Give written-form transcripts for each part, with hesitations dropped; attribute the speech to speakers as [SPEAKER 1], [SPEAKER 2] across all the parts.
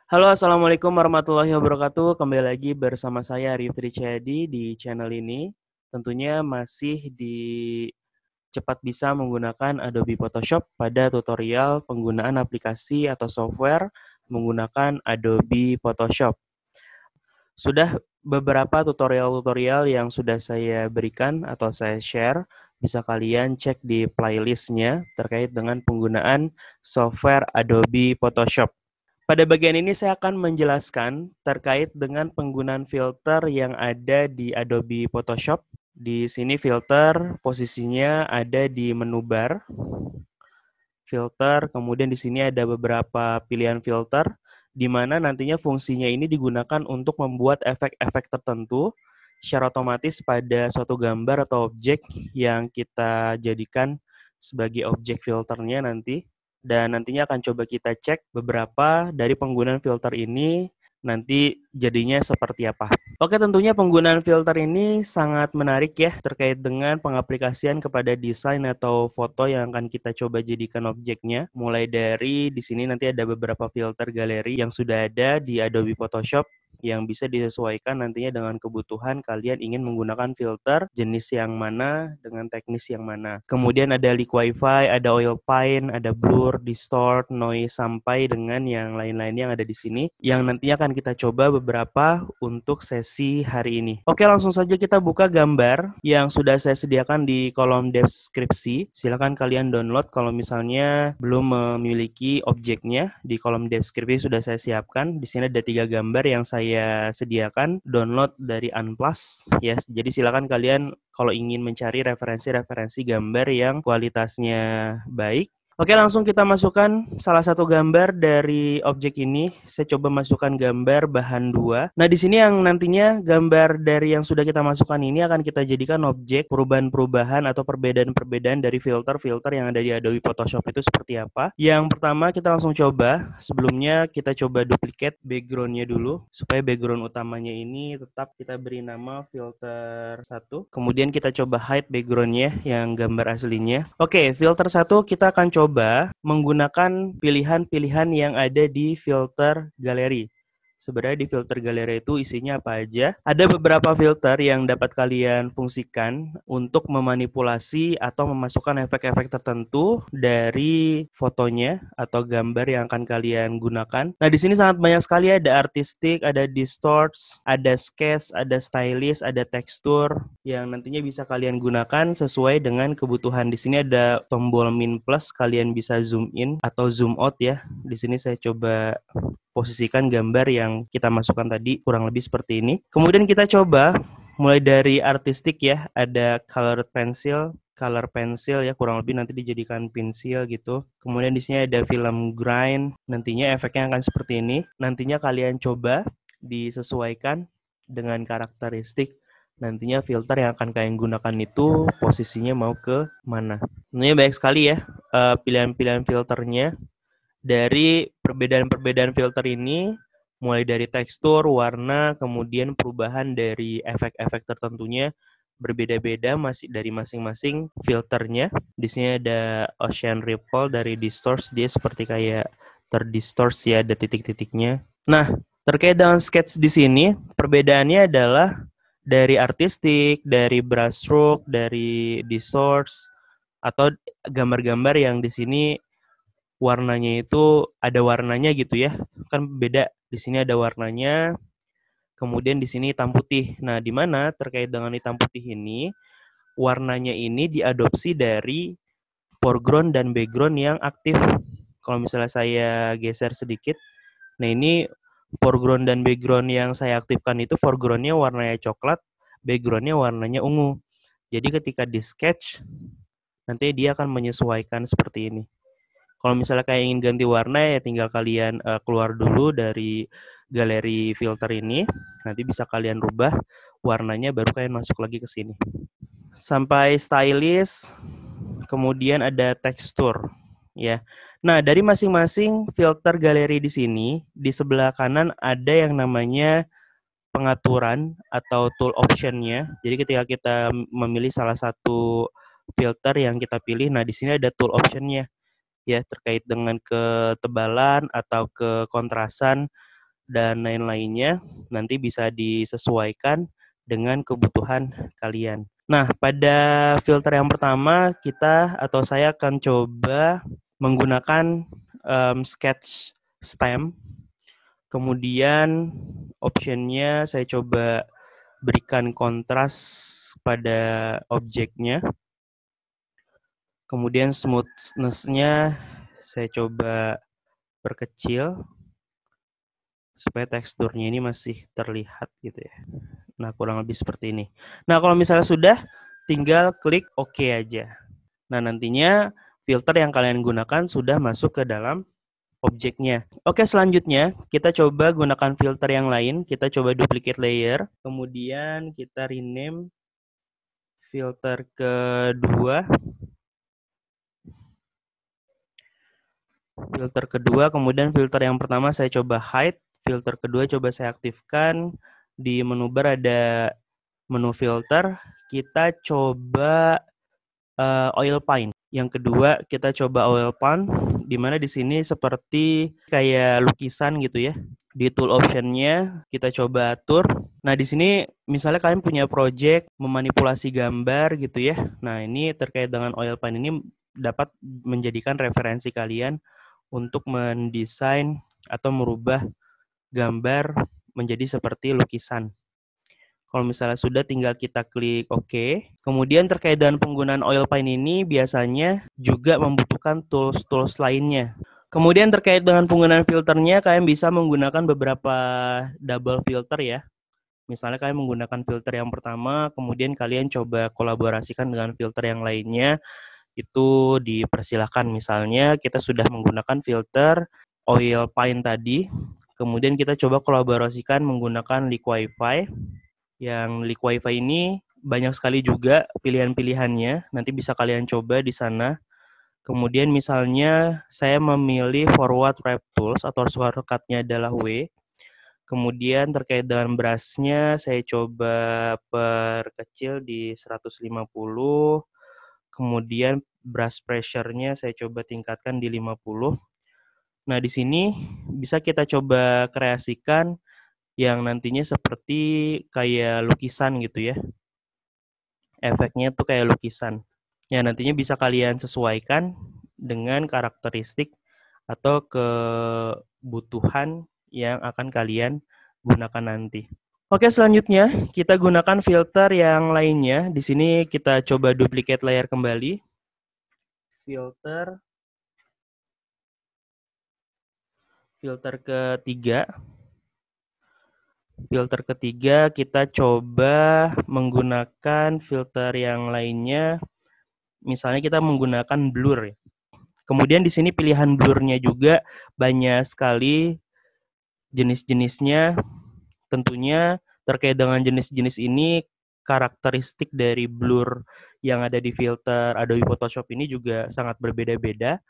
[SPEAKER 1] Halo, Assalamualaikum warahmatullahi wabarakatuh. Kembali lagi bersama saya Rifri Chayadi di channel ini. Tentunya masih di cepat bisa menggunakan Adobe Photoshop pada tutorial penggunaan aplikasi atau software menggunakan Adobe Photoshop. Sudah beberapa tutorial-tutorial yang sudah saya berikan atau saya share, bisa kalian cek di playlistnya terkait dengan penggunaan software Adobe Photoshop. Pada bagian ini saya akan menjelaskan terkait dengan penggunaan filter yang ada di Adobe Photoshop. Di sini filter posisinya ada di menu bar. Filter, kemudian di sini ada beberapa pilihan filter, di mana nantinya fungsinya ini digunakan untuk membuat efek-efek tertentu secara otomatis pada suatu gambar atau objek yang kita jadikan sebagai objek filternya nanti. Dan nantinya akan coba kita cek beberapa dari penggunaan filter ini nanti jadinya seperti apa. Oke, tentunya penggunaan filter ini sangat menarik ya terkait dengan pengaplikasian kepada desain atau foto yang akan kita coba jadikan objeknya. Mulai dari di sini nanti ada beberapa filter galeri yang sudah ada di Adobe Photoshop yang bisa disesuaikan nantinya dengan kebutuhan kalian ingin menggunakan filter jenis yang mana dengan teknis yang mana. Kemudian ada Liquify, ada Oil Paint, ada Blur, Distort, Noise, sampai dengan yang lain-lainnya yang ada di sini yang nantinya akan kita coba beberapa untuk sesi hari ini. Oke, langsung saja kita buka gambar yang sudah saya sediakan di kolom deskripsi. Silakan kalian download kalau misalnya belum memiliki objeknya. Di kolom deskripsi sudah saya siapkan. Di sini ada 3 gambar yang saya sediakan download dari Unplus ya. Jadi silakan kalian kalau ingin mencari referensi-referensi gambar yang kualitasnya baik. Oke, langsung kita masukkan salah satu gambar dari objek ini. Saya coba masukkan gambar bahan 2. Nah, di sini yang nantinya gambar dari yang sudah kita masukkan ini akan kita jadikan objek perubahan-perubahan atau perbedaan-perbedaan dari filter-filter yang ada di Adobe Photoshop itu seperti apa. Yang pertama kita langsung coba. Sebelumnya kita coba duplicate background-nya dulu supaya background utamanya ini tetap kita beri nama filter 1. Kemudian kita coba hide background-nya yang gambar aslinya. Oke, filter 1 kita akan coba menggunakan pilihan-pilihan yang ada di filter galeri. Sebenarnya di filter galeri itu isinya apa aja? Ada beberapa filter yang dapat kalian fungsikan untuk memanipulasi atau memasukkan efek-efek tertentu dari fotonya atau gambar yang akan kalian gunakan. Nah, di sini sangat banyak sekali, ada artistic, ada distorts, ada sketch, ada stylist, ada tekstur yang nantinya bisa kalian gunakan sesuai dengan kebutuhan. Di sini ada tombol min plus, kalian bisa zoom in atau zoom out ya. Di sini saya coba posisikan gambar yang kita masukkan tadi kurang lebih seperti ini. Kemudian kita coba mulai dari artistik ya, ada color pencil ya, kurang lebih nanti dijadikan pensil gitu. Kemudian di sini ada film grind, nantinya efeknya akan seperti ini. Nantinya kalian coba disesuaikan dengan karakteristik nantinya filter yang akan kalian gunakan itu posisinya mau ke mana. Tentunya banyak sekali ya pilihan-pilihan filternya. Dari perbedaan-perbedaan filter ini, mulai dari tekstur, warna, kemudian perubahan dari efek-efek tertentunya berbeda-beda masih dari masing-masing filternya. Di sini ada Ocean Ripple dari Distorts, dia seperti kayak terdistorts ya, ada titik-titiknya. Nah, terkait dengan sketch di sini, perbedaannya adalah dari artistik, dari brushstroke, dari distorts, atau gambar-gambar yang di sini warnanya itu ada warnanya gitu ya, kan beda. Di sini ada warnanya, kemudian di sini hitam putih. Nah, di mana terkait dengan hitam putih ini, warnanya ini diadopsi dari foreground dan background yang aktif. Kalau misalnya saya geser sedikit, nah ini foreground dan background yang saya aktifkan itu foregroundnya warnanya coklat, backgroundnya warnanya ungu. Jadi ketika di sketch, nanti dia akan menyesuaikan seperti ini. Kalau misalnya kayak ingin ganti warna ya tinggal kalian keluar dulu dari galeri filter ini. Nanti bisa kalian rubah warnanya baru kalian masuk lagi ke sini. Sampai stylist, kemudian ada tekstur ya. Nah, dari masing-masing filter galeri di sini, di sebelah kanan ada yang namanya pengaturan atau tool option-nya. Jadi ketika kita memilih salah satu filter yang kita pilih. Nah, di sini ada tool option-nya ya, terkait dengan ketebalan atau kekontrasan dan lain-lainnya. Nanti bisa disesuaikan dengan kebutuhan kalian. Nah, pada filter yang pertama saya akan coba menggunakan sketch stem. Kemudian optionnya saya coba berikan kontras pada objeknya. Kemudian smoothness-nya saya coba perkecil supaya teksturnya ini masih terlihat gitu ya. Nah, kurang lebih seperti ini. Nah, kalau misalnya sudah, tinggal klik OK aja. Nah, nantinya filter yang kalian gunakan sudah masuk ke dalam objeknya. Oke, selanjutnya kita coba gunakan filter yang lain. Kita coba duplicate layer. Kemudian kita rename filter kedua. Filter kedua, kemudian filter yang pertama saya coba hide. Filter kedua coba saya aktifkan. Di menu bar ada menu filter. Kita coba oil paint. Yang kedua kita coba oil paint, di mana di sini seperti kayak lukisan gitu ya. Di tool option-nya kita coba atur. Nah, di sini misalnya kalian punya project memanipulasi gambar gitu ya. Nah, ini terkait dengan oil paint ini dapat menjadikan referensi kalian untuk mendesain atau merubah gambar menjadi seperti lukisan. Kalau misalnya sudah, tinggal kita klik OK. Kemudian terkait dengan penggunaan oil paint ini biasanya juga membutuhkan tools-tools lainnya. Kemudian terkait dengan penggunaan filternya, kalian bisa menggunakan beberapa double filter ya. Misalnya kalian menggunakan filter yang pertama, kemudian kalian coba kolaborasikan dengan filter yang lainnya, itu dipersilahkan. Misalnya kita sudah menggunakan filter oil paint tadi, kemudian kita coba kolaborasikan menggunakan Liquify. Yang Liquify ini banyak sekali juga pilihan-pilihannya, nanti bisa kalian coba di sana. Kemudian misalnya saya memilih forward wrap tools atau shortcut-nya adalah W. Kemudian terkait dengan brush-nya saya coba perkecil di 150. Kemudian brush pressure-nya saya coba tingkatkan di 50. Nah, di sini bisa kita coba kreasikan yang nantinya seperti kayak lukisan gitu ya. Efeknya tuh kayak lukisan. Ya, nantinya bisa kalian sesuaikan dengan karakteristik atau kebutuhan yang akan kalian gunakan nanti. Oke, selanjutnya kita gunakan filter yang lainnya. Di sini kita coba duplicate layer kembali. Filter ketiga. Filter ketiga kita coba menggunakan filter yang lainnya. Misalnya kita menggunakan blur ya. Kemudian di sini pilihan blurnya juga banyak sekali jenis-jenisnya. Tentunya terkait dengan jenis-jenis ini, karakteristik dari blur yang ada di filter Adobe Photoshop ini juga sangat berbeda-beda.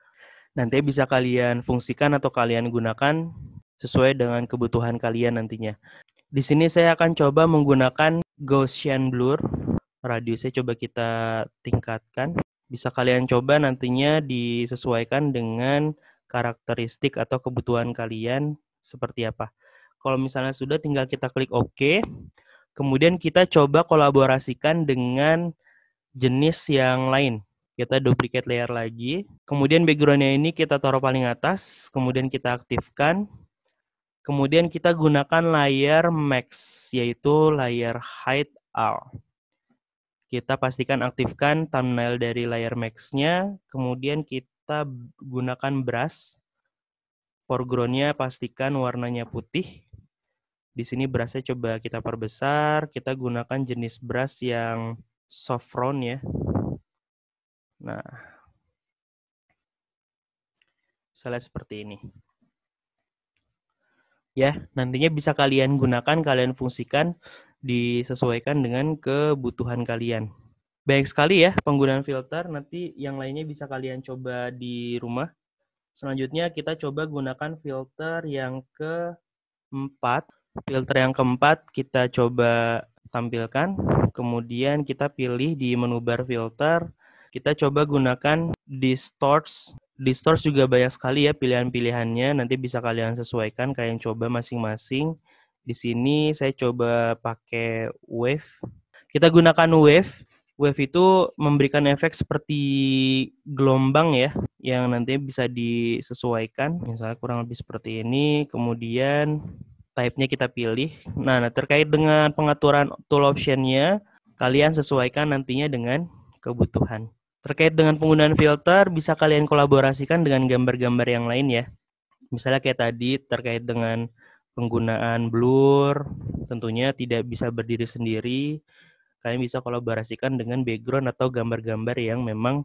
[SPEAKER 1] Nanti bisa kalian fungsikan atau kalian gunakan sesuai dengan kebutuhan kalian nantinya. Di sini saya akan coba menggunakan Gaussian blur. Radiusnya coba kita tingkatkan. Bisa kalian coba nantinya disesuaikan dengan karakteristik atau kebutuhan kalian seperti apa. Kalau misalnya sudah, tinggal kita klik OK. Kemudian kita coba kolaborasikan dengan jenis yang lain. Kita duplicate layer lagi. Kemudian background-nya ini kita taruh paling atas. Kemudian kita aktifkan. Kemudian kita gunakan layer max, yaitu layer height all. Kita pastikan aktifkan thumbnail dari layer max-nya. Kemudian kita gunakan brush. Foreground-nya pastikan warnanya putih. Di sini brush-nya coba kita perbesar. Kita gunakan jenis brush yang soft round ya. Nah, misalnya seperti ini. Ya, nantinya bisa kalian gunakan, kalian fungsikan, disesuaikan dengan kebutuhan kalian. Banyak sekali ya penggunaan filter, nanti yang lainnya bisa kalian coba di rumah. Selanjutnya kita coba gunakan filter yang keempat. Filter yang keempat kita coba tampilkan, kemudian kita pilih di menu bar filter, Kita coba gunakan Distorts. Distorts juga banyak sekali ya pilihan-pilihannya. Nanti bisa kalian sesuaikan, kalian coba masing-masing. Di sini saya coba pakai Wave. Kita gunakan Wave. Wave itu memberikan efek seperti gelombang ya, yang nanti bisa disesuaikan. Misalnya kurang lebih seperti ini. Kemudian type-nya kita pilih. Nah, terkait dengan pengaturan tool option-nya, kalian sesuaikan nantinya dengan kebutuhan. Terkait dengan penggunaan filter, bisa kalian kolaborasikan dengan gambar-gambar yang lain ya. Misalnya kayak tadi, terkait dengan penggunaan blur, tentunya tidak bisa berdiri sendiri. Kalian bisa kolaborasikan dengan background atau gambar-gambar yang memang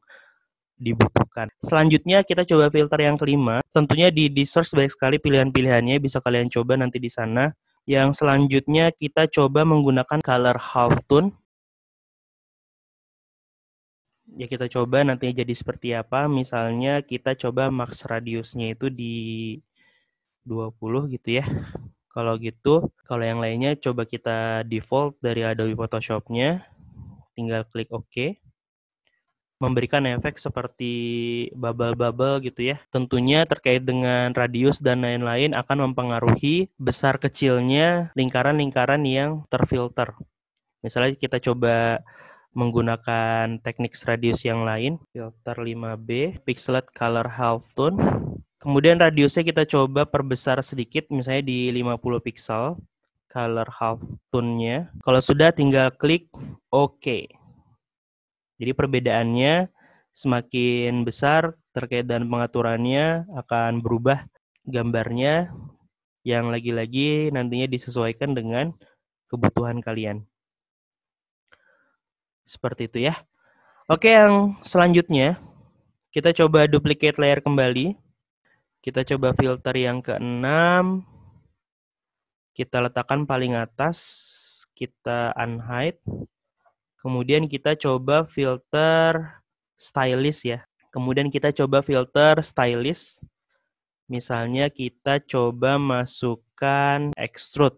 [SPEAKER 1] dibutuhkan. Selanjutnya kita coba filter yang kelima. Tentunya di source banyak sekali pilihan-pilihannya, bisa kalian coba nanti di sana. Yang selanjutnya kita coba menggunakan color half tone. Ya kita coba nantinya jadi seperti apa. Misalnya kita coba max radiusnya itu di 20 gitu ya. Kalau gitu, kalau yang lainnya coba kita default dari Adobe Photoshop-nya. Tinggal klik OK. Memberikan efek seperti bubble-bubble gitu ya. Tentunya terkait dengan radius dan lain-lain akan mempengaruhi besar kecilnya lingkaran-lingkaran yang terfilter. Misalnya kita coba menggunakan teknik radius yang lain, filter 5B, pixelate color half tone. Kemudian radiusnya kita coba perbesar sedikit, misalnya di 50 pixel, color half tone-nya. Kalau sudah tinggal klik OK. Jadi perbedaannya semakin besar terkait dengan pengaturannya akan berubah gambarnya yang lagi-lagi nantinya disesuaikan dengan kebutuhan kalian. Seperti itu ya. Oke, yang selanjutnya kita coba duplicate layer kembali. Kita coba filter yang ke-6. Kita letakkan paling atas, kita unhide. Kemudian kita coba filter stylist ya. Kemudian kita coba filter stylist. Misalnya kita coba masukkan extrude.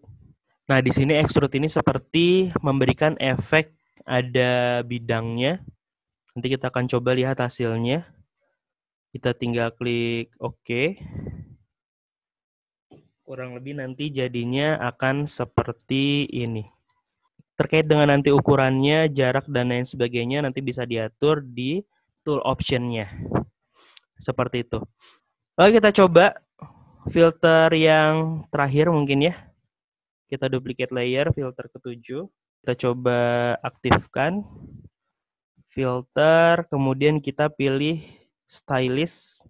[SPEAKER 1] Nah, di sini extrude ini seperti memberikan efek ada bidangnya. Nanti kita akan coba lihat hasilnya. Kita tinggal klik OK. Kurang lebih nanti jadinya akan seperti ini. Terkait dengan nanti ukurannya, jarak, dan lain sebagainya nanti bisa diatur di tool option-nya. Seperti itu. Lalu kita coba filter yang terakhir mungkin ya. Kita duplicate layer, filter ke-7. Kita coba aktifkan. Filter, kemudian kita pilih stylist.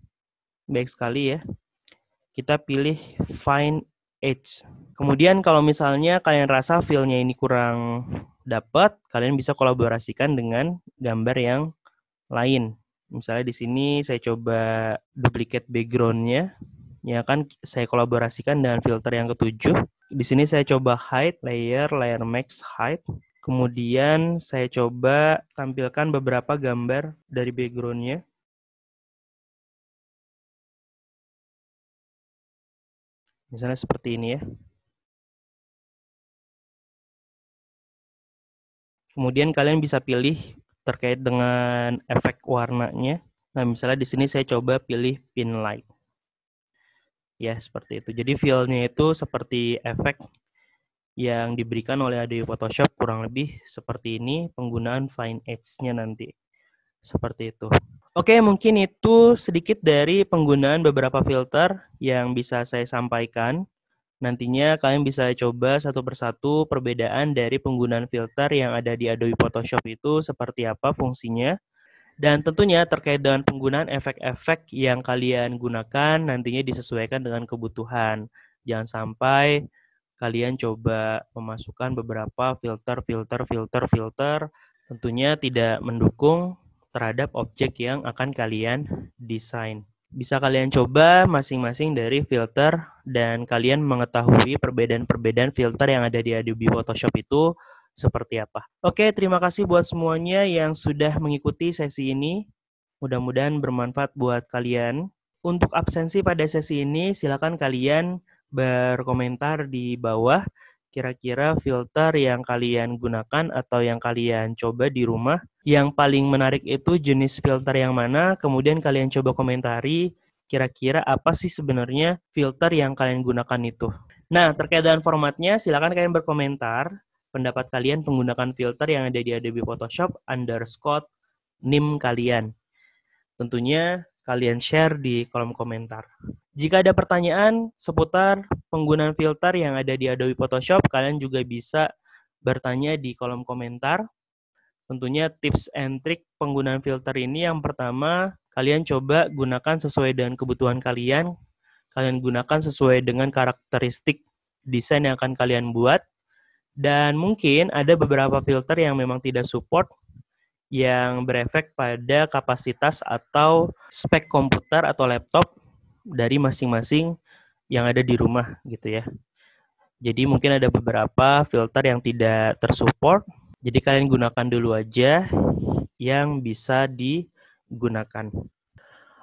[SPEAKER 1] Baik sekali ya. Kita pilih Find Edge. Kemudian kalau misalnya kalian rasa feel-nya ini kurang dapat, kalian bisa kolaborasikan dengan gambar yang lain. Misalnya di sini saya coba duplicate background-nya. Ya kan saya kolaborasikan dengan filter yang ke-7. Di sini saya coba hide layer max hide. Kemudian saya coba tampilkan beberapa gambar dari background-nya. Misalnya seperti ini ya. Kemudian kalian bisa pilih terkait dengan efek warnanya. Nah, misalnya di sini saya coba pilih pin light. Ya, seperti itu. Jadi feel-nya itu seperti efek yang diberikan oleh Adobe Photoshop, kurang lebih seperti ini penggunaan Find Edge-nya nanti. Seperti itu. Oke, mungkin itu sedikit dari penggunaan beberapa filter yang bisa saya sampaikan. Nantinya kalian bisa coba satu persatu perbedaan dari penggunaan filter yang ada di Adobe Photoshop itu seperti apa fungsinya. Dan tentunya terkait dengan penggunaan efek-efek yang kalian gunakan nantinya disesuaikan dengan kebutuhan. Jangan sampai kalian coba memasukkan beberapa filter, tentunya tidak mendukung terhadap objek yang akan kalian desain. Bisa kalian coba masing-masing dari filter dan kalian mengetahui perbedaan-perbedaan filter yang ada di Adobe Photoshop itu seperti apa. Oke, terima kasih buat semuanya yang sudah mengikuti sesi ini. Mudah-mudahan bermanfaat buat kalian. Untuk absensi pada sesi ini, silakan kalian berkomentar di bawah. kira-kira filter yang kalian gunakan atau yang kalian coba di rumah. Yang paling menarik itu jenis filter yang mana, kemudian kalian coba komentari kira-kira apa sih sebenarnya filter yang kalian gunakan itu. Nah, terkait dengan formatnya, silakan kalian berkomentar pendapat kalian menggunakan filter yang ada di Adobe Photoshop _NIM kalian. Tentunya kalian share di kolom komentar. Jika ada pertanyaan seputar penggunaan filter yang ada di Adobe Photoshop, kalian juga bisa bertanya di kolom komentar. Tentunya tips and trik penggunaan filter ini yang pertama, kalian coba gunakan sesuai dengan kebutuhan kalian. Kalian gunakan sesuai dengan karakteristik desain yang akan kalian buat. Dan mungkin ada beberapa filter yang memang tidak support, yang berefek pada kapasitas atau spek komputer atau laptop dari masing-masing yang ada di rumah gitu ya. Jadi mungkin ada beberapa filter yang tidak tersupport. Jadi kalian gunakan dulu aja yang bisa digunakan.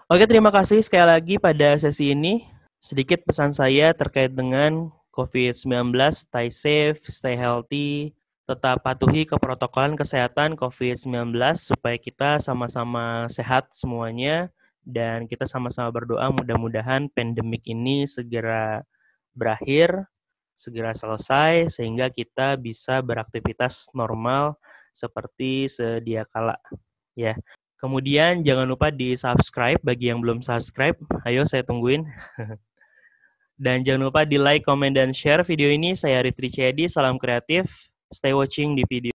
[SPEAKER 1] Oke, terima kasih sekali lagi pada sesi ini. Sedikit pesan saya terkait dengan COVID-19, stay safe, stay healthy, tetap patuhi ke protokoler kesehatan COVID-19 supaya kita sama-sama sehat semuanya dan kita sama-sama berdoa mudah-mudahan pandemik ini segera berakhir, segera selesai sehingga kita bisa beraktivitas normal seperti sedia kala ya. Kemudian jangan lupa di-subscribe bagi yang belum subscribe. Ayo saya tungguin. Dan jangan lupa di-like, comment, dan share video ini. Saya Ritri Cedi, salam kreatif. Stay watching di video.